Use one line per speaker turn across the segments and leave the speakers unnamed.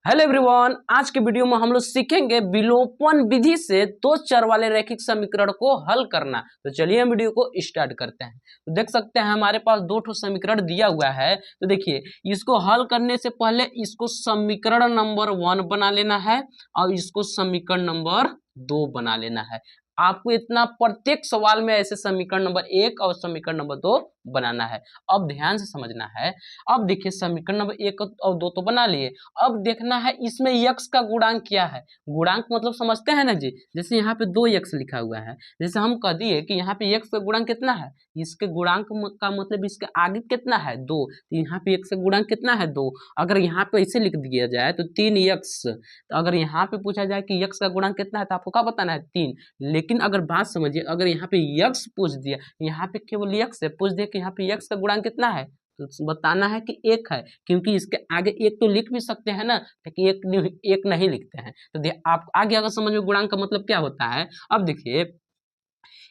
Hello everyone, आज के video में हम लोग सीखेंगे विलोपन विधि से दो चर वाले रैखिक समीकरण को हल करना। तो चलिए हम वीडियो को स्टार्ट करते हैं। तो देख सकते हैं हमारे पास दो ठो समीकरण दिया हुआ है। तो देखिए, इसको हल करने से पहले इसको समीकरण नंबर 1 बना लेना है और इसको समीकरण नंबर 2 बना लेना है। आपको इतना प्रत्येक सवाल में ऐसे समीकरण नंबर 1 और समीकरण नंबर 2 बनाना है। अब ध्यान से समझना है। अब देखिए, समीकरण नंबर 1 और 2 तो बना लिए। अब देखना है इसमें यक्स का गुणांक क्या है। गुणांक मतलब समझते हैं ना जी। जैसे यहाँ पे 2x लिखा हुआ है, जैसे हम कह दिए कि यहाँ पे x का गुणांक कितना है, इसके गुणांक का मतलब इसके आगे कितना है 2, तो यहाँ पे x का गुणांक कितना है 2। अगर यहाँ पे ऐसे लिख दिया जाए तो 3x, तो अगर यहाँ पे पूछा जाए कि x का गुणांक कितना है तो आपको क्या बताना है 3। लेकिन अगर बात समझिए, अगर यहाँ पे x पूछ दिया, यहाँ पे केवल x है, पूछ दिया कि यहाँ पे x का गुणांक कितना है, तो बताना है कि 1 है, क्योंकि इसके आगे 1 तो लिख भी सकते हैं ना, लेकिन एक नहीं लिखते हैं। तो आप आगे अगर समझ में गुणांक का मतलब क्या होता है। अब देखिए,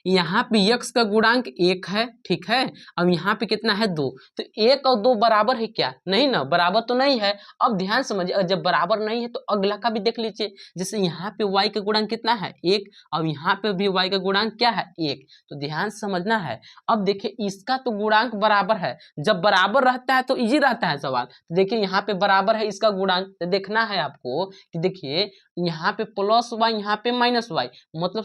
यहाँ पे यक्स का गुणांक 1 है, ठीक है। अब यहाँ पे कितना है 2, तो 1 और 2 बराबर है क्या, नहीं ना, बराबर तो नहीं है। अब ध्यान समझिए, जब बराबर नहीं है तो अगला का भी देख लीजिए। जैसे यहाँ पे y का गुणांक कितना है 1, और यहाँ पे भी y का गुणांक क्या है 1, तो ध्यान समझना है। अब देखिए, इसका तो गुणांक बराबर है, जब बराबर रहता है तो इजी रहता है सवाल। तो देखिए, यहाँ पे बराबर है इसका गुणांक, तो देखना है आपको कि देखिए यहाँ पे प्लस वाई, यहाँ पे माइनस वाई, मतलब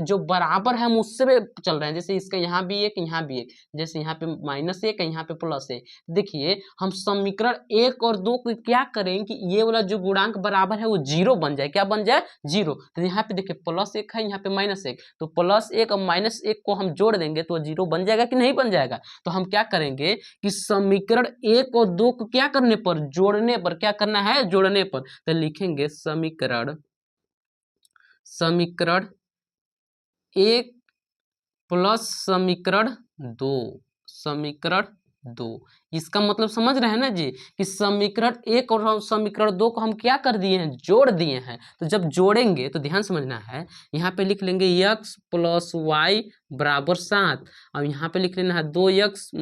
जो बराबर है हम उससे भी चल रहे हैं। जैसे इसका यहाँ भी एक, यहाँ भी एक, जैसे यहाँ पे -1 है, यहाँ पे +1। देखिए, हम समीकरण 1 और 2 को क्या करें कि ये वाला जो गुणांक बराबर है वो 0 बन जाए। क्या बन जाए? 0। तो यहाँ पे देखिए +1 है, यहाँ पे -1, तो +1 और -1 को हम जोड़ देंगे तो 0 बन जाएगा कि नहीं बन जाएगा। तो हम क्या करेंगे कि समीकरण 1 और 2 को क्या करने पर, जोड़ने पर, क्या करना है, जोड़ने पर। तो लिखेंगे समीकरण 1 प्लस समीकरण 2, समीकरण 2। इसका मतलब समझ रहे हैं ना जी, कि समीकरण 1 और समीकरण 2 को हम क्या कर दिए हैं, जोड़ दिए हैं। तो जब जोड़ेंगे तो ध्यान समझना है, यहाँ पे लिख लेंगे x + y बराबर 7, और यहाँ पे लिख लेना है 2x -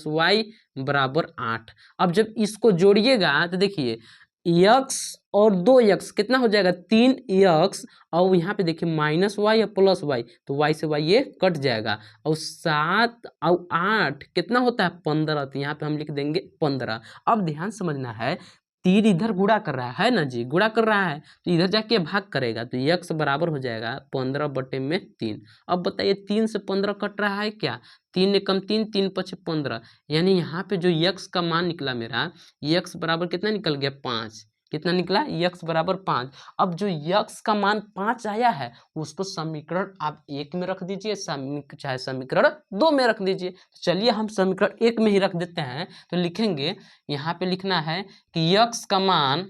y बराबर 8। अब जब इसको जोड़िएगा तो देखिए, x और 2x कितना हो जाएगा 3x, और यहाँ पे देखिए -y या +y, तो y से y ये कट जाएगा, और 7 और 8 कितना होता है 15, तो यहाँ पे हम लिख देंगे 15। अब ध्यान समझना है, 3 इधर गुणा कर रहा है ना जी, गुणा कर रहा है, तो इधर जाके भाग करेगा, तो x बराबर हो जाएगा 15/3। अब बताइए 3 से 15 कट रहा है क्या, 3 एकम 3, 3 पचे 15, यानी यहाँ पे जो x का मान निकला मेरा, x बराबर कितना निकल गया 5। कितना निकला, x बराबर 5। अब जो x का मान 5 आया है उसको समीकरण आप 1 में रख दीजिए, चाहे समीकरण 2 में रख दीजिए। तो चलिए हम समीकरण 1 में ही रख देते हैं। तो लिखेंगे, यहाँ पे लिखना है कि x का मान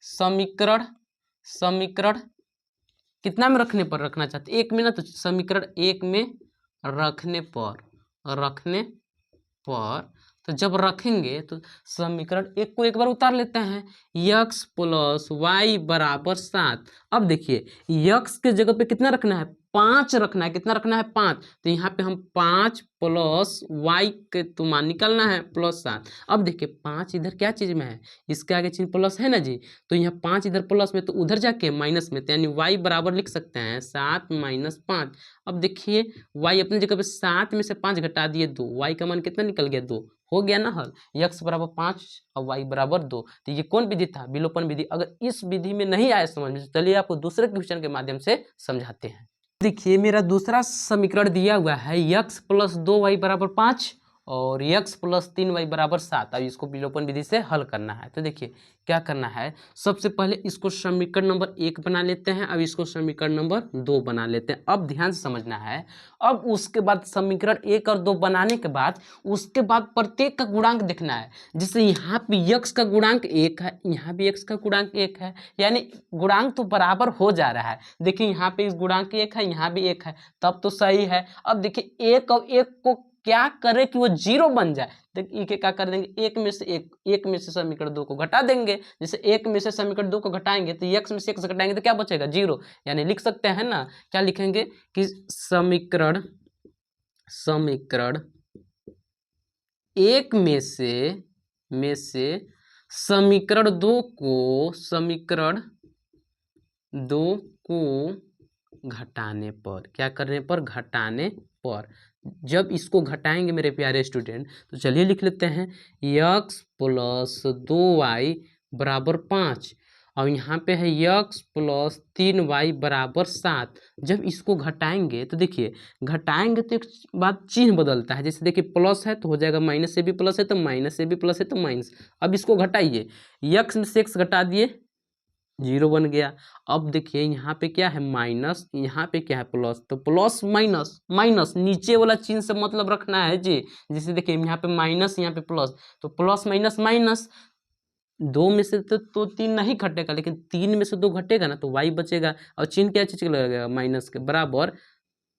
समीकरण कितना में रखने पर रखना चाहते, 1 में ना, तो समीकरण 1 में रखने पर तो जब रखेंगे तो समीकरण 1 को एक बार उतार लेते हैं, x + y बराबर 7। अब देखिए, x के जगह पे कितना रखना है, 5 रखना है। कितना रखना है 5, तो यहाँ पे हम 5 + y के तो मान निकालना है +7। अब देखिए 5 इधर क्या चीज में है, इसके आगे चिन्ह प्लस है ना जी, तो यहाँ 5 इधर प्लस में, तो उधर जाके माइनस में, तो यानी y बराबर लिख सकते हैं 7 - 5। अब देखिए y अपनी जगह पे 7 में से 5 घटा दिए 2, y का मान कितना निकल गया 2, हो गया ना हल। x बराबर 5 और y बराबर 2। तो ये कौन विधि था, विलोपन विधि। अगर इस विधि में नहीं आया समझ में, चलिए आपको दूसरे क्वेश्चन के माध्यम से समझाते हैं। देखिए, मेरा दूसरा समीकरण दिया हुआ है x + 2y बराबर 5 और x + 3y बराबर 7। अब इसको विलोपन विधि से हल करना है। तो देखिए क्या करना है, सबसे पहले इसको समीकरण नंबर 1 बना लेते हैं, अब इसको समीकरण नंबर 2 बना लेते हैं। अब ध्यान से समझना है, अब उसके बाद समीकरण 1 और 2 बनाने के बाद उसके बाद प्रत्येक का गुणांक देखना है। जैसे यहाँ पे x का गुणांक 1 है, यहाँ भी x का गुणांक 1 है, यानी गुणांक तो बराबर हो जा रहा है। देखिए यहाँ पे इस गुणांक 1 है, यहाँ भी 1 है, तब तो सही है। अब देखिए 1 और 1 को क्या करें कि वो 0 बन जाए। देखिए क्या कर देंगे, 1 में से समीकरण 2 को घटा देंगे। जैसे 1 में से समीकरण 2 को घटाएंगे तो x में से x घटाएंगे तो क्या बचेगा 0, यानी लिख सकते हैं ना, क्या लिखेंगे कि समीकरण 1 में से समीकरण दो को घटाने पर, क्या करने पर, घटाने पर। जब इसको घटाएंगे मेरे प्यारे स्टूडेंट, तो चलिए लिख लेते हैं x प्लस 2y बराबर 5, और यहाँ पे है x प्लस 3y बराबर 7। जब इसको घटाएंगे तो देखिए, घटाएंगे तो एक बात चिन्ह बदलता है। जैसे देखिए प्लस है तो हो जाएगा माइनस से भी प्लस है तो माइनस, से भी प्लस है तो माइनस। अब इसको घटाइए, x में से x घटा दिए, 0 बन गया। अब देखिए यहाँ पे क्या है माइनस, यहाँ पे क्या है प्लस, तो प्लस माइनस माइनस, नीचे वाला चिन्ह से मतलब रखना है जी। जैसे देखिए यहाँ पे माइनस, यहाँ पे प्लस, तो प्लस माइनस माइनस, 2 में से तो 3 नहीं घटेगा, लेकिन 3 में से 2 घटेगा ना, तो y बचेगा। और चिन्ह क्या चीज का लगेगा, माइनस के बराबर।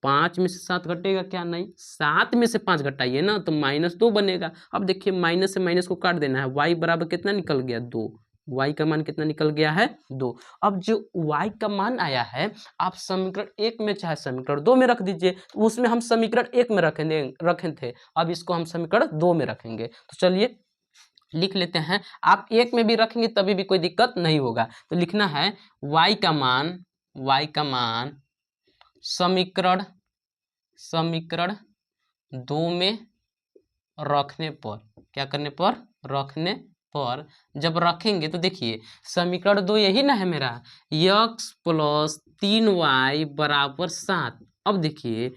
5 में से 7 घटेगा क्या, नहीं, 7 में से 5 घटाइए ना, तो -2 बनेगा। अब देखिए माइनस से माइनस को काट देना है, y बराबर कितना निकल गया, 2। y का मान कितना निकल गया है, 2। अब जो y का मान आया है, आप समीकरण 1 में चाहे समीकरण 2 में रख दीजिए। उसमें हम समीकरण 1 में रखे थे, अब इसको हम समीकरण 2 में रखेंगे। तो चलिए लिख लेते हैं। आप 1 में भी रखेंगे तभी भी कोई दिक्कत नहीं होगा। तो लिखना है y का मान समीकरण 2 में रखने पर, क्या करने पर, रखने पर। जब रखेंगे तो देखिए समीकरण 2 यही ना है मेरा, x प्लस 3y बराबर 7। अब देखिए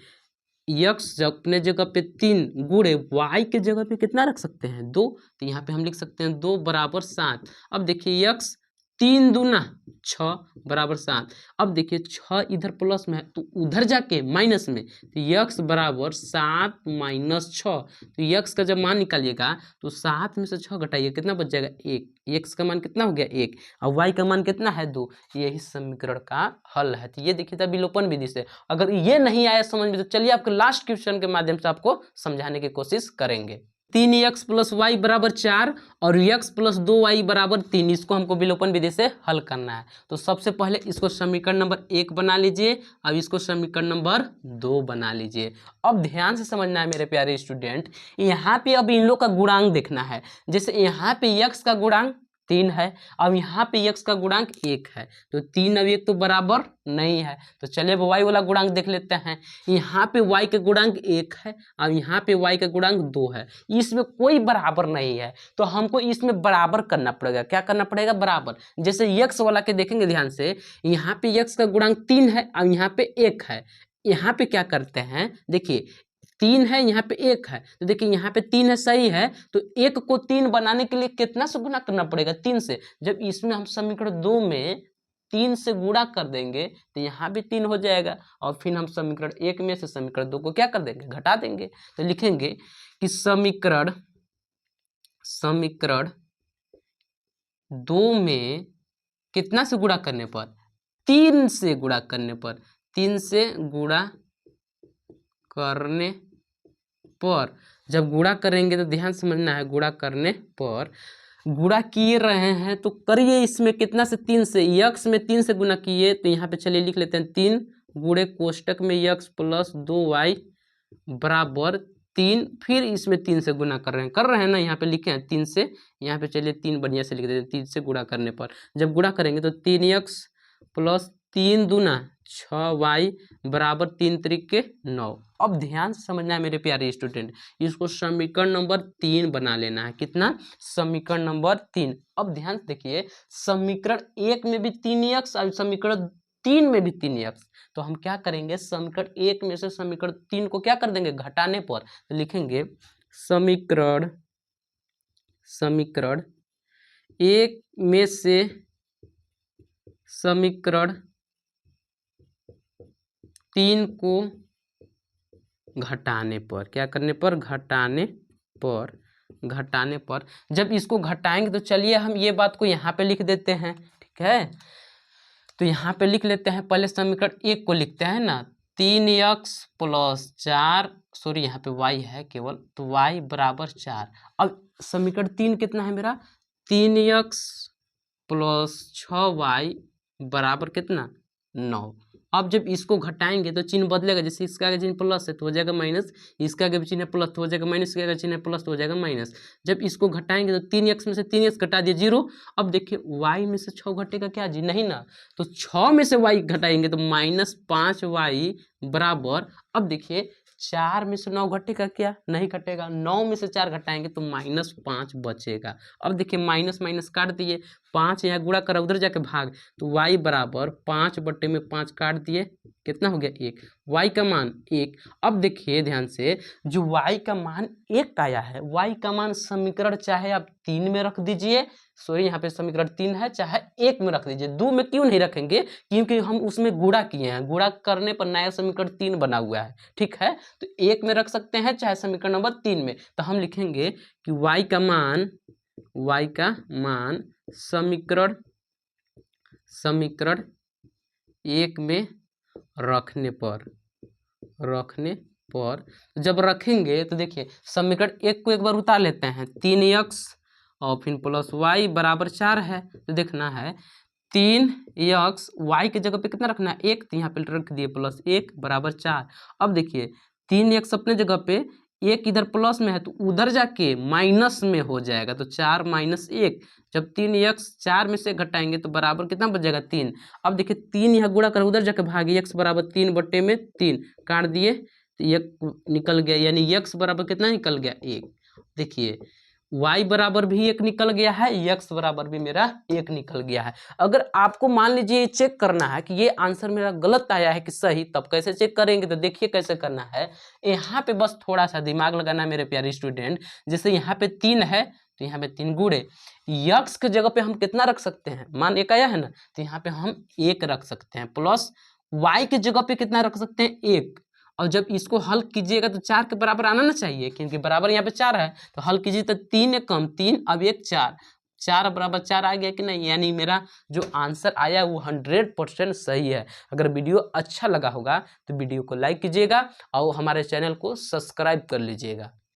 x अपने जगह पे 3 गुणे y के जगह पे कितना रख सकते हैं, 2, तो यहाँ पे हम लिख सकते हैं 2 बराबर 7। अब देखिए x 3 दूना 6 बराबर 7। अब देखिए 6 इधर प्लस में है तो उधर जाके माइनस में, तो x बराबर 7 माइनस 6। तो x का जब मान निकालिएगा तो 7 में से 6 घटाइए, कितना बच जाएगा, 1। x का मान कितना हो गया, 1, और y का मान कितना है, 2। यही समीकरण का हल है। तो ये देखिए था विलोपन विधि से। अगर ये नहीं आया समझ में तो चलिए आपके लास्ट क्वेश्चन के माध्यम से आपको समझाने की कोशिश करेंगे। 3x प्लस वाई बराबर 4 और x प्लस 2y बराबर 3, इसको हमको विलोपन विधि से हल करना है। तो सबसे पहले इसको समीकरण नंबर 1 बना लीजिए, अब इसको समीकरण नंबर 2 बना लीजिए। अब ध्यान से समझना है मेरे प्यारे स्टूडेंट, यहाँ पे अब इन लोग का गुणांक देखना है। जैसे यहाँ पे x का गुणांक 3 है, अब यहाँ पे x का गुणांक 1 है, तो 3 अब 1 तो बराबर नहीं है। तो चलिए अब y वाला गुणांक देख लेते हैं। यहाँ पे y का गुणांक 1 है, अब यहाँ पे y का गुणांक 2 है, इसमें कोई बराबर नहीं है, तो हमको इसमें बराबर करना पड़ेगा। क्या करना पड़ेगा, बराबर। जैसे x वाला के देखेंगे ध्यान से, यहाँ पे x का गुणांक 3 है और यहाँ पे 1 है। यहाँ पे क्या करते हैं, देखिए 3 है, यहाँ पे 1 है, तो देखिए यहाँ पे 3 है, सही है, तो 1 को 3 बनाने के लिए कितना से गुना करना पड़ेगा, 3 से। जब इसमें हम समीकरण 2 में 3 से गुणा कर देंगे तो यहाँ भी 3 हो जाएगा, और फिर हम समीकरण 1 में से समीकरण 2 को क्या कर देंगे, घटा देंगे। तो लिखेंगे कि समीकरण 2 में कितना से गुणा करने पर, 3 से गुणा करने पर, 3 से गुणा करने पर। जब गुणा करेंगे तो ध्यान समझना है, गुणा करने पर, गुणा किए रहे हैं तो करिए इसमें कितना से, 3 से। x में 3 से गुणा किए तो यहाँ पे चलिए लिख लेते हैं 3 गुणे कोष्टक में x प्लस 2y बराबर 3, फिर इसमें 3 से गुणा कर रहे हैं ना, यहाँ पे लिखे हैं 3 से, यहाँ पे चलिए 3 बढ़िया से लिख देते हैं, 3 से गुणा करने पर। जब गुणा करेंगे तो 3x प्लस 3 दूना 6y बराबर 3 त्रिके 9। अब ध्यान से समझना है मेरे प्यारे स्टूडेंट, इसको समीकरण नंबर 3 बना लेना है। कितना, समीकरण नंबर 3। अब ध्यान से देखिए, समीकरण 1 में भी 3x और समीकरण 3 में भी 3x, तो हम क्या करेंगे, समीकरण 1 में से समीकरण 3 को क्या कर देंगे, घटाने पर। तो लिखेंगे समीकरण 1 में से समीकरण 3 को घटाने पर, क्या करने पर, घटाने पर। जब इसको घटाएंगे तो चलिए हम ये बात को यहाँ पे लिख देते हैं, ठीक है। तो यहाँ पे लिख लेते हैं, पहले समीकरण 1 को लिखते हैं ना, 3x प्लस 4, सॉरी यहाँ पे y है केवल, तो y बराबर 4। अब समीकरण 3 कितना है मेरा, 3x प्लस 6y बराबर कितना, 9। अब जब इसको घटाएंगे तो चिन्ह बदलेगा, जैसे इसका आगे चिन्ह प्लस है तो हो जाएगा माइनस, इसका आगे भी चिन्ह प्लस तो हो जाएगा माइनस, इसका आगे चिन्ह है प्लस तो हो जाएगा माइनस। जब इसको घटाएंगे तो 3x में से 3x घटा दिए 0। अब देखिए y में से 6 घटेगा क्या जी, नहीं ना, तो 6 में से y घटाएंगे तो -5y बराबर, अब देखिए 4 में से 9 घटेगा क्या, नहीं घटेगा, 9 में से 4 घटाएंगे तो -5 बचेगा। अब देखिए माइनस माइनस काट दिए, 5 यहाँ गुणा करा उधर जाके भाग, तो y बराबर 5/5 काट दिए, कितना हो गया 1, y का मान 1। अब देखिए ध्यान से, जो y का मान 1 आया है, y का मान समीकरण चाहे आप 3 में रख दीजिए, सॉरी यहाँ पे समीकरण 3 है, चाहे 1 में रख दीजिए, 2 में क्यों नहीं रखेंगे, क्योंकि हम उसमें गुणा किए हैं, गुणा करने पर नया समीकरण 3 बना हुआ है, ठीक है। तो 1 में रख सकते हैं चाहे समीकरण नंबर 3 में, तो हम लिखेंगे कि y का मान समीकरण 1 में रखने पर जब रखेंगे तो देखिए समीकरण 1 को एक बार उतार लेते हैं, 3x और फिर प्लस y बराबर 4 है, तो देखना है 3x, y की जगह पे कितना रखना है 1, तो यहाँ पे रख दिए प्लस 1 बराबर 4। अब देखिए 3x अपने जगह पे, 1 इधर प्लस में है तो उधर जाके माइनस में हो जाएगा, तो 4 - 1, जब 3x 4 में से घटाएंगे तो बराबर कितना बच जाएगा 3। अब देखिए 3 यहाँ गुणा कर उधर जाके भागे, x बराबर 3/3 काट दिए तो 1 निकल गया, यानी x बराबर कितना निकल गया 1। देखिए y बराबर भी 1 निकल गया है, x बराबर भी मेरा 1 निकल गया है। अगर आपको मान लीजिए चेक करना है कि ये आंसर मेरा गलत आया है कि सही, तब कैसे चेक करेंगे, तो देखिए कैसे करना है। यहाँ पे बस थोड़ा सा दिमाग लगाना है मेरे प्यारे स्टूडेंट। जैसे यहाँ पे 3 है तो यहाँ पे 3 गुणे, x के जगह पे हम कितना रख सकते हैं, मान 1 आया है ना, तो यहाँ पे हम 1 रख सकते हैं, प्लस y के जगह पे कितना रख सकते हैं 1। और जब इसको हल कीजिएगा तो 4 के बराबर आना ना चाहिए, क्योंकि बराबर यहाँ पे 4 है, तो हल कीजिए तो 3 कम 3, अब 1 4, 4 बराबर 4 आ गया कि नहीं, यानी मेरा जो आंसर आया वो 100% सही है। अगर वीडियो अच्छा लगा होगा तो वीडियो को लाइक कीजिएगा और हमारे चैनल को सब्सक्राइब कर लीजिएगा।